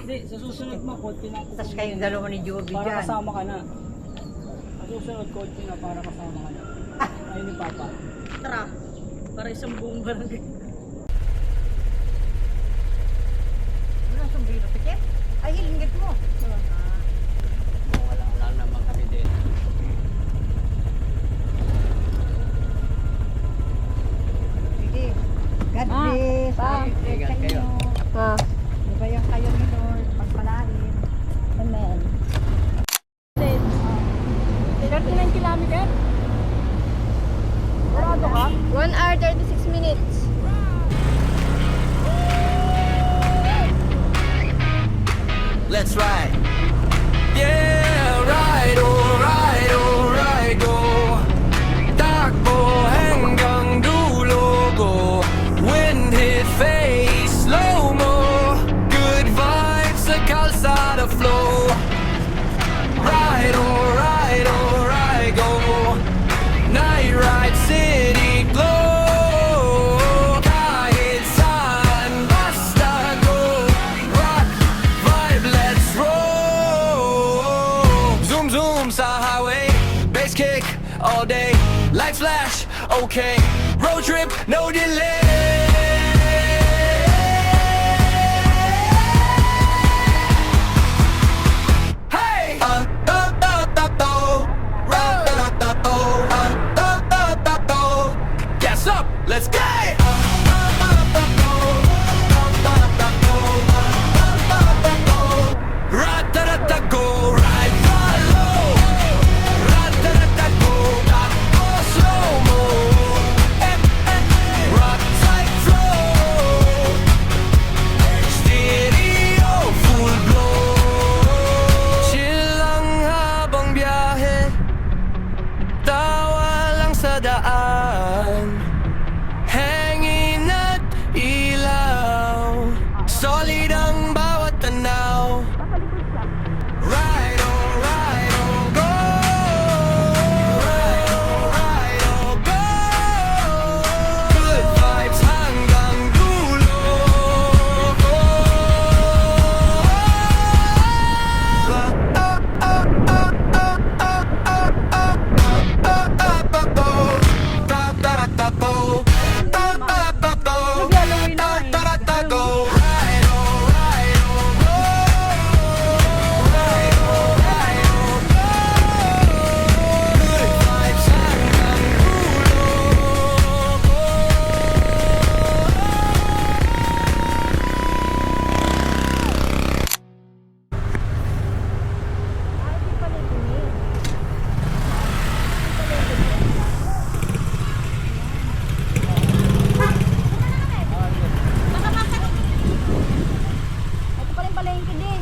Hindi, sa susunod mo, code na ako. Tapos kayong dalawa ni Joby Para dyan. kasama ka na. Sa susunod, code na para kasama ka na. Ayun ni Papa. Tara. Para isang buong barangay. Wala ang sombrero, Piket? Ay, hilingit mo. Wala lang naman kami din. Sige. God bless. Ingat kayo. Libayan kayo ni Lord. Pagpalain. Amen. 39 kilometers? Sarado ka? 1 hour 36 minutes. Let's ride. Yeah, ride, alright, go. Takbo hanggang dulo go. Wind hit face, slow-mo. Good vibes sa kalsada flow. Ride, alright, go. Night ride, city glow. Kahit saan, basta go. Rock, vibe, let's roll. Zoom, zoom sa highway. Bass kick all day. Lights flash, okay. Road trip, no delay. Hey! Gas up, let's go! Ra-ta-ra-ta, go, ride, follow. Ra-ta-ra-ta, go, takbo, slow-mo. Rock tight flow. Stereo, full blow. Chill lang habang biyahe. Tawa lang sa daan. Hangin at ilaw. Solid ang bawat tanaw. Ride on, go. Ride on, go. Good vibes hanggang dulo. Ito pa rin palengke din.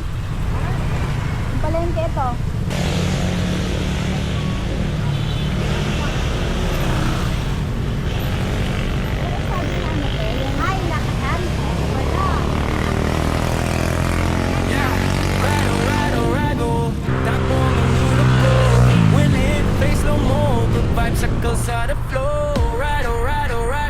Yung palengke ito. Ay, lakasan. Wala. Sa kalsada flow. Ride,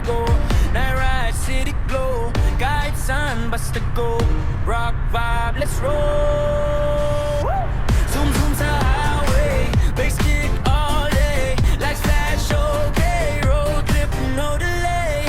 go. Night ride, city glow. Kahit saan, basta go. Rock vibe, let's roll. Zoom, zoom sa highway. Bass kick all day. Lights flash, okay. Road trip, no delay.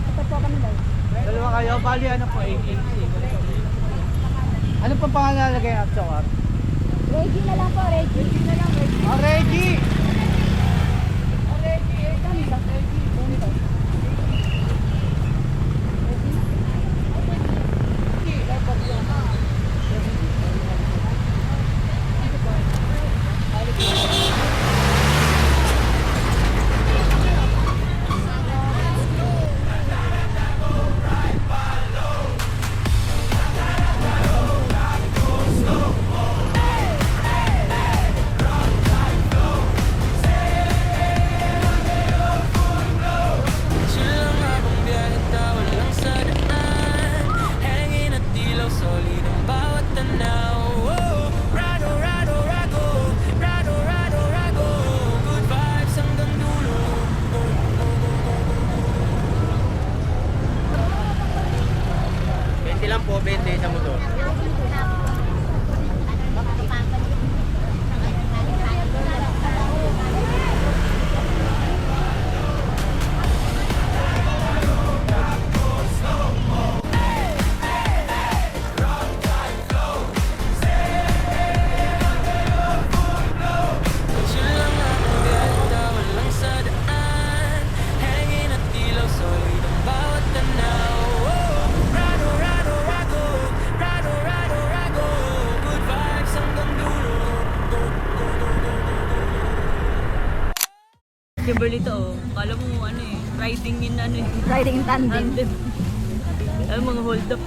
Ito po kami guys. Dalawa kayo, bali ano po, 8. Ano pang pangalan nalagay at sokar? Reggie na lang po, Reggie. Reggie na lang, Reggie. Oh, Reggie! po, 20 sa motor. Chill lang ang ganda, walang sadaan. Hangin at ilaw, solid ang bawat tanaw. Rado, rado, rado, rado, rado, rado. Good vibes hanggang dulo. Kimberly to, oh. Kala mo ano eh, riding in ano eh. Riding in tandem. Tandem. Ay, mga hold up.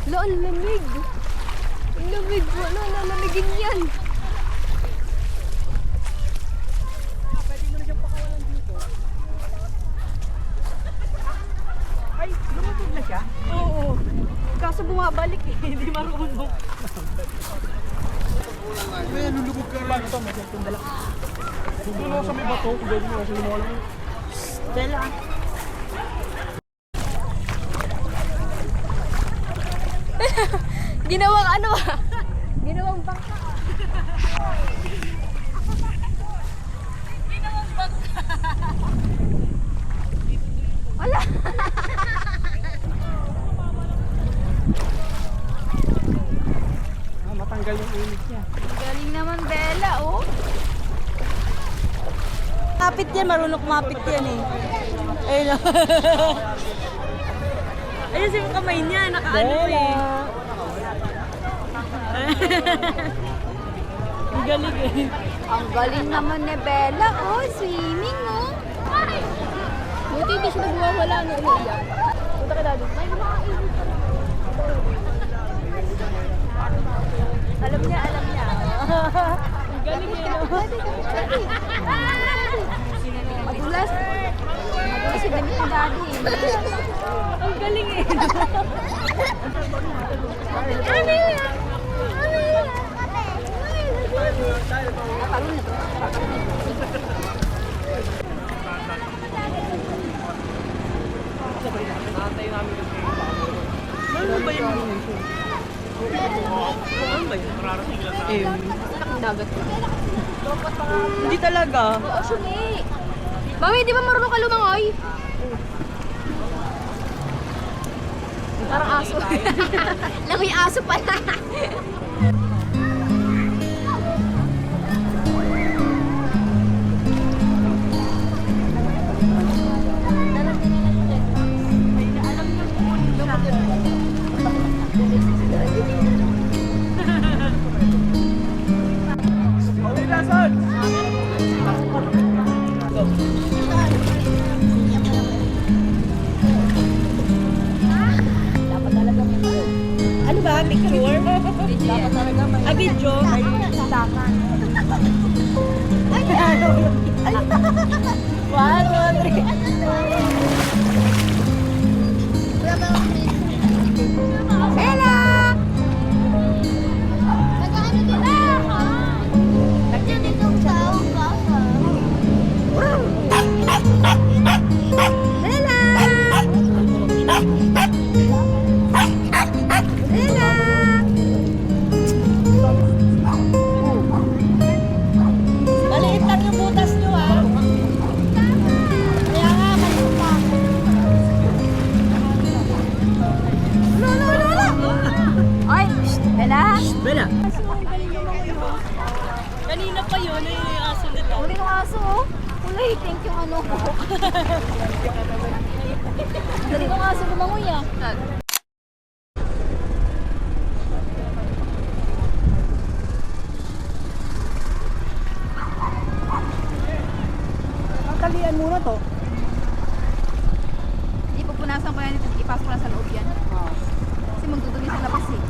Lo, ang lamig. Ang lamig. Wala na lamigin yan. Ay, lumabog na siya? Oo. Kaso bumabalik eh, hindi marunong. May nulubog ka lang ito. May itong dala. Doon ako sa may bato. Doon mo kasi mo lang. Stella. Ginawang ano ah. Ginawang bangka. Wala. Matanggal yung init niya. Galing naman Bella, oh. Kumapit yan, marunong kumapit yan eh. Ayun lang. Ayun yung kamay niya, nakaano eh. Ang galing eh. Ang galing naman ni Bella, oh. Swimming, oh. Buti hindi siya nagwawala na umiiyak. Punta ka dado. May mga init. Alam niya, alam niya. Ang galing eh, no? Madulas. Madulas si damit ni Daddy. Ang galing eh. Ano yan? Ano yan? Napagod na to. Ano ba yung... Ano ba yun? Ang dagat ko. Hindi talaga. Oo, sumi. Mami, di ba marunong ka lumangoy? Parang aso. Langoy aso pala. Ano ba? Picture? Dapat talaga may... Ah, video? Takan. Ay! Ay! 1, 2, 3. Bella! Nag-ano din ako? Nandiyan dito sa kasa. Bella! Bella! Maliit lang yung butas nyo ah. Kaya nga, Dali ko nga sa lumangoy ah. Talian muna to. Hindi pupunasan ko yan ito. Ipasok ko na sa loob yan. Kasi magdudumi sa labas eh.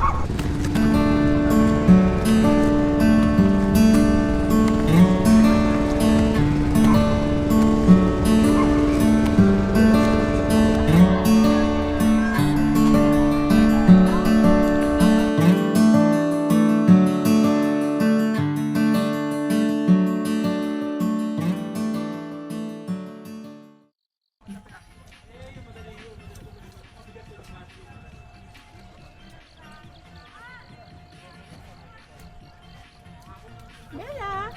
Bella!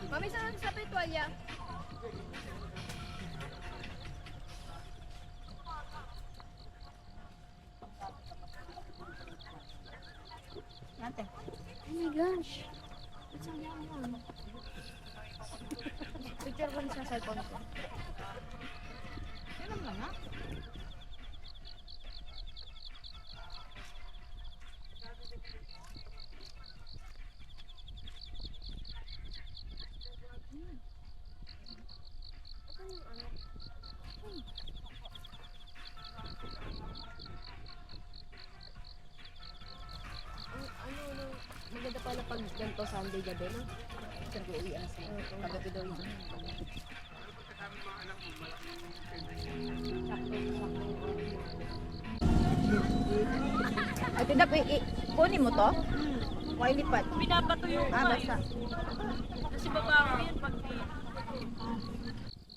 Mami, saan sa tuwalya? Ate. Oh my gosh! It's ang yaman. Picture ko sa cellphone ko. Yan naman na. Maganda pala pag ganito Sunday gabi, no? Sir, uwi na siya. Kagabi daw yun. Ay, tinap, kunin mo to? O ilipat? Pinapatuyo ko Basta. Kasi babago yun pag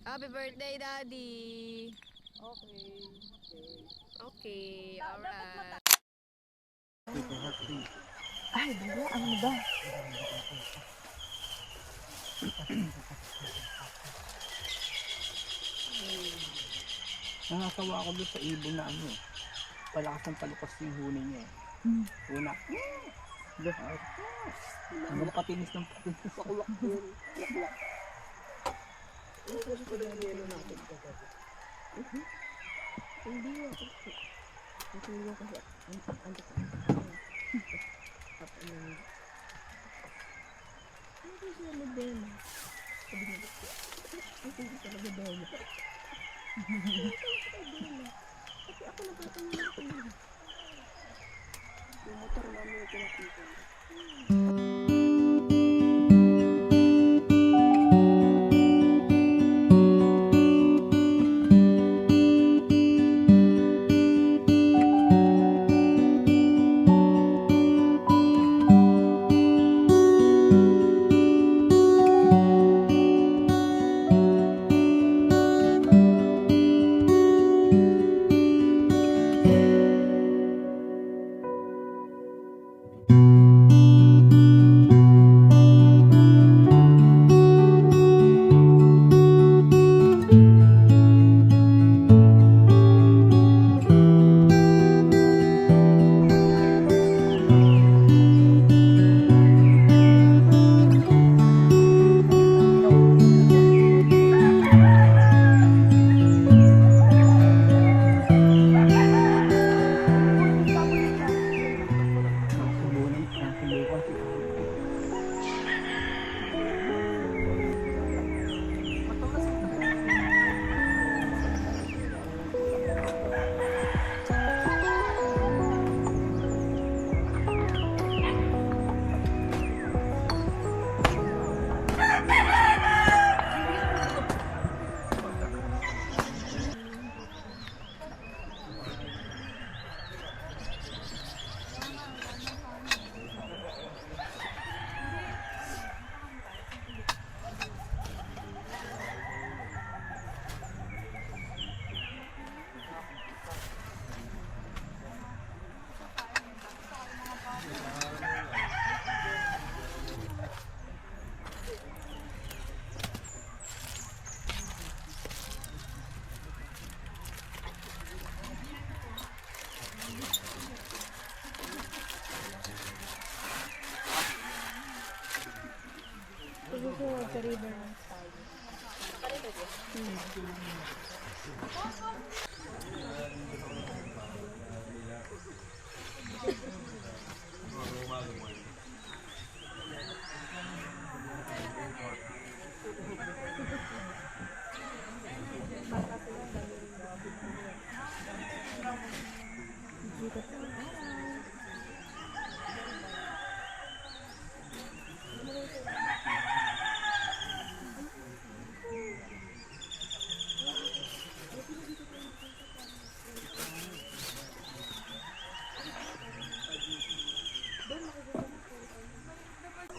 Happy birthday, Daddy! Okay, alright. Ay, bala, ano ba? Nakakawa ako doon sa ibon na ano eh. Palakas ng palukas yung huni niya eh. Una. Ang patinis ng patinis. Pakulak ko yun.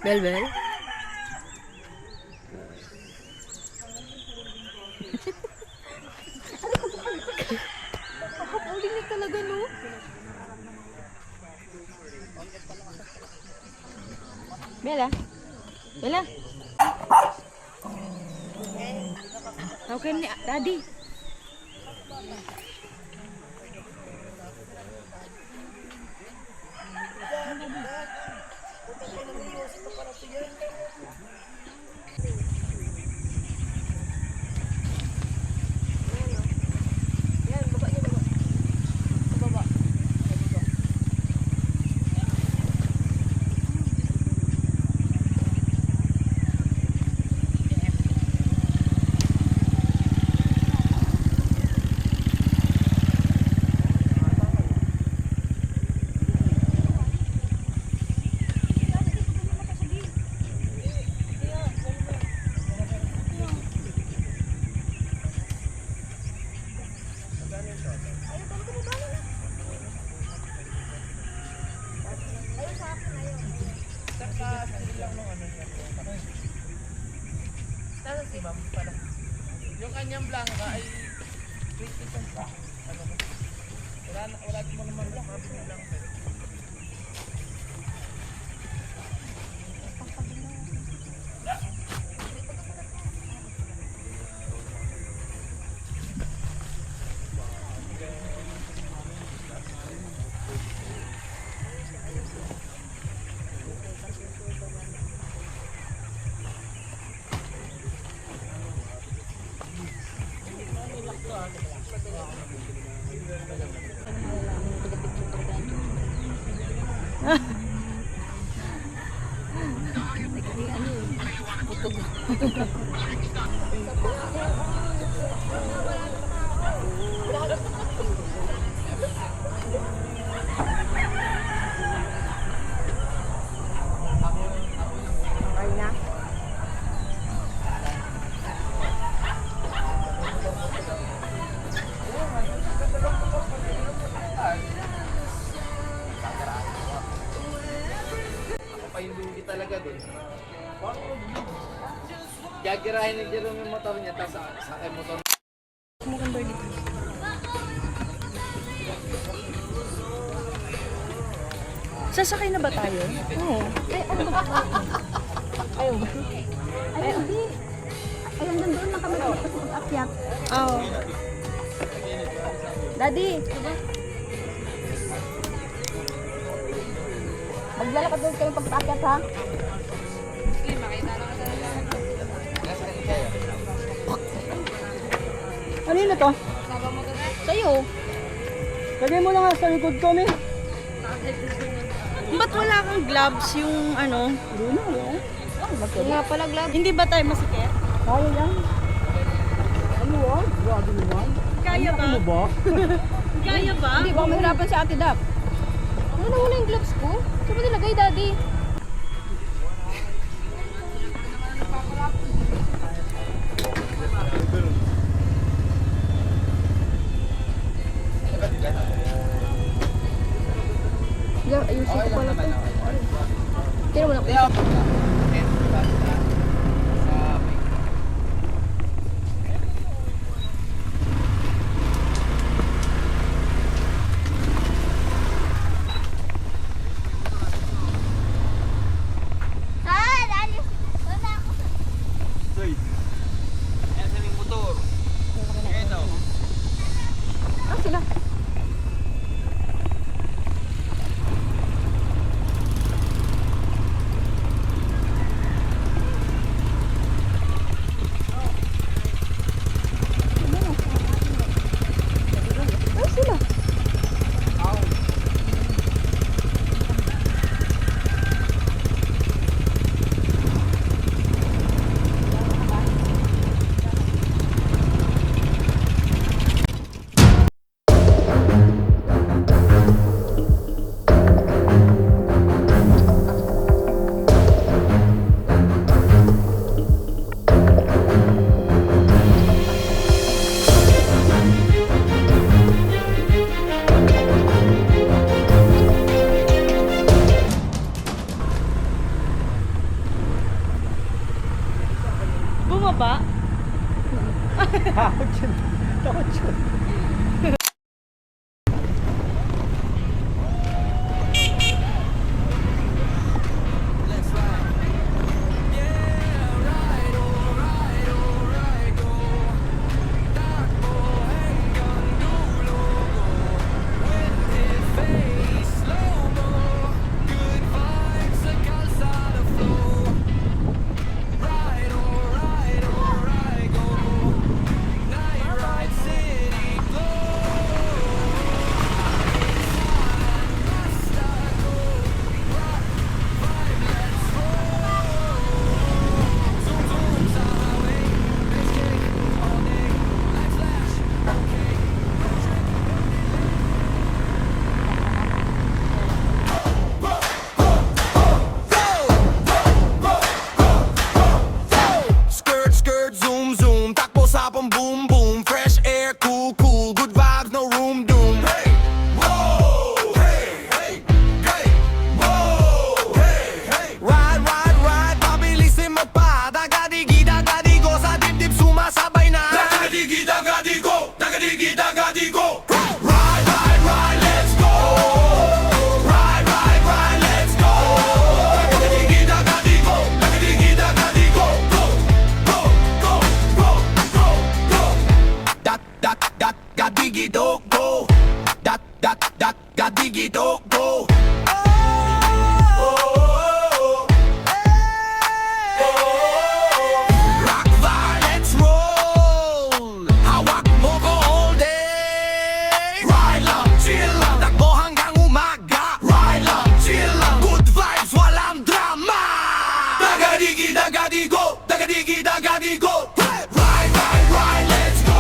Bel. Uling na talaga, no? Bella. Bella. Okay ni Daddy. Yung kanyang blanca ay 20 pa. Ano? Wala mo naman blanca. Hindi talaga din. Gagirahin ni Jerome yung motor niya, tapos sa akin motor. Maganda dito. Sasakay na ba tayo? Oo. Ay, hindi. Ay, hanggang doon lang kami akyat. Oo. Daddy. Maglalakad doon kayo pag-akyat, ha? Ano yun na to? Sa'yo. Lagay mo na nga sa likod ko, Min. Ba't wala kang gloves yung ano? Nga pala, glad. Hindi ba tayo masikip? Kaya yan. Ano ah? Grabe naman. Kaya ba? Ano ba? Kaya ba? Hindi ba mahirapan si Ate Dap? Ano na wala yung gloves ko? Saan ba nilagay, Daddy? Yeah, ayusin ko pala ito. Tira mo na ko. Ah, sila. Skirt, skirt, zoom, zoom. Takbo sapong boom, boom. Fresh air, cool, cool. Good vibes, no room, doom. Hey, whoa, hey, hey, hey, whoa, hey, hey. Ride, ride, ride, pabilisin mo pa. Dagadigi, dagadigo, sa dibdib sumasabay na. Dagadigi, dagadigo, dagadigi, dagadigo. Ride, ride, ride, let's go. Ride, ride, ride, let's go. Dagadigi, dagadigo, dagadigi, dagadigo. Go, go, go, go, go, go. Dat, dat, dat, gadigi, do, go. Dat, dat, dat, gadigi, do, go. Rock vibe, let's roll. Hawak mo ko all day. Ride lang, chill lang. Takbo hanggang umaga. Ride lang, chill lang. Good vibes, walang drama. Dagadigi, dagadigo. Dagadigi, dagadigo. Ride, ride, ride, let's go.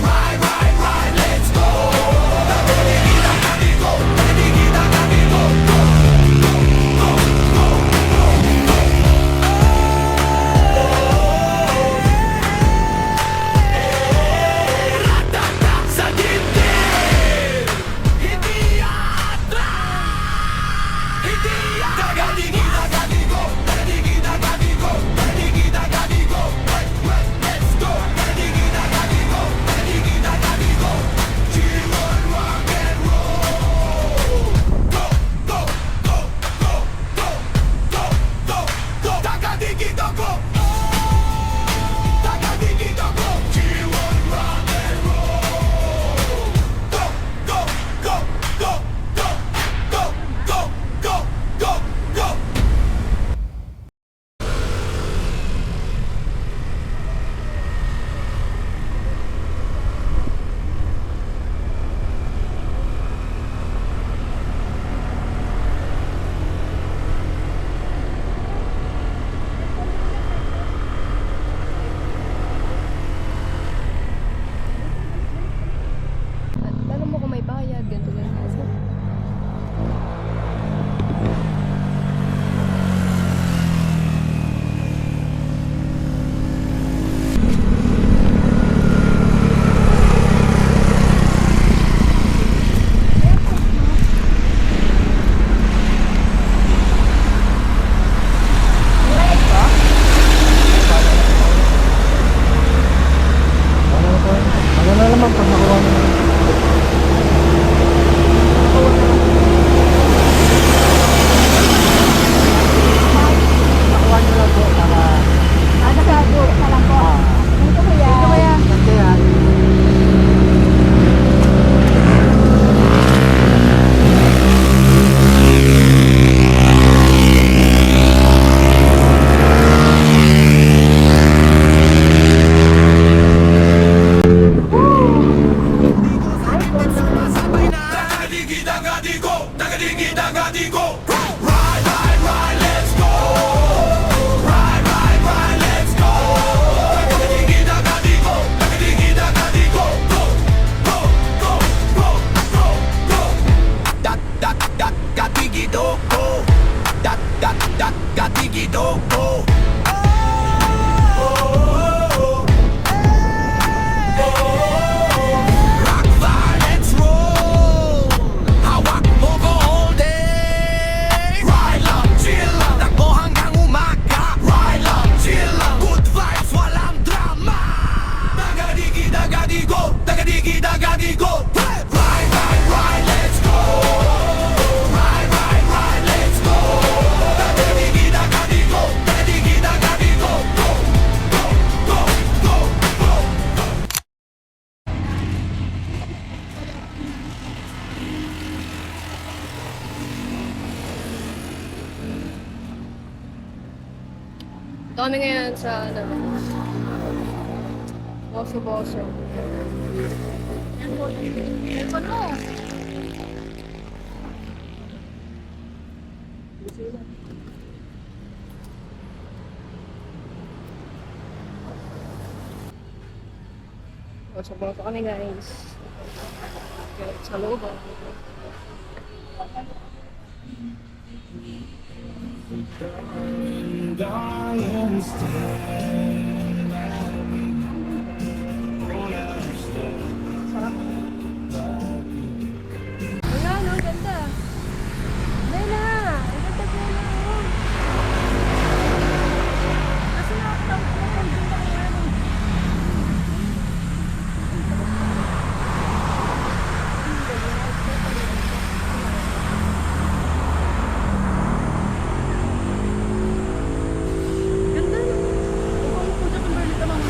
Ride, ride, ride, let's go. Dagadigi, dagadigo. Dagadigi, dagadigo. Go, go, go, go, go. Ratata sa dibdib. Hindi atras. Hindi atras. Dagadigi, dagadigo. Dagadigi, dagadigo. Dagadigi, dagadigo. Ito kami ngayon sa, ano, Boso-Boso. Cellphone mo. Boso-Boso kami guys. Okay, sa loob ah. Wala, no? Ganda. Bella! Ang ganda, Bella, oh. Kasi nakatawag ko kung ganda ko yan. Ganda, no? Ikaw po dyan kung Bella naman.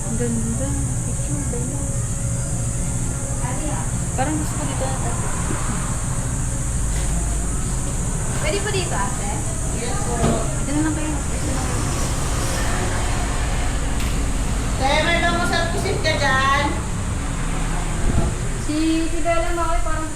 Ang ganda. Picture, Bella. Parang gusto ko dito ata. Pwede po dito, ate? Ito na lang kayo. Kaya may lang masarap isip ka dyan. Si Bella Makoy parang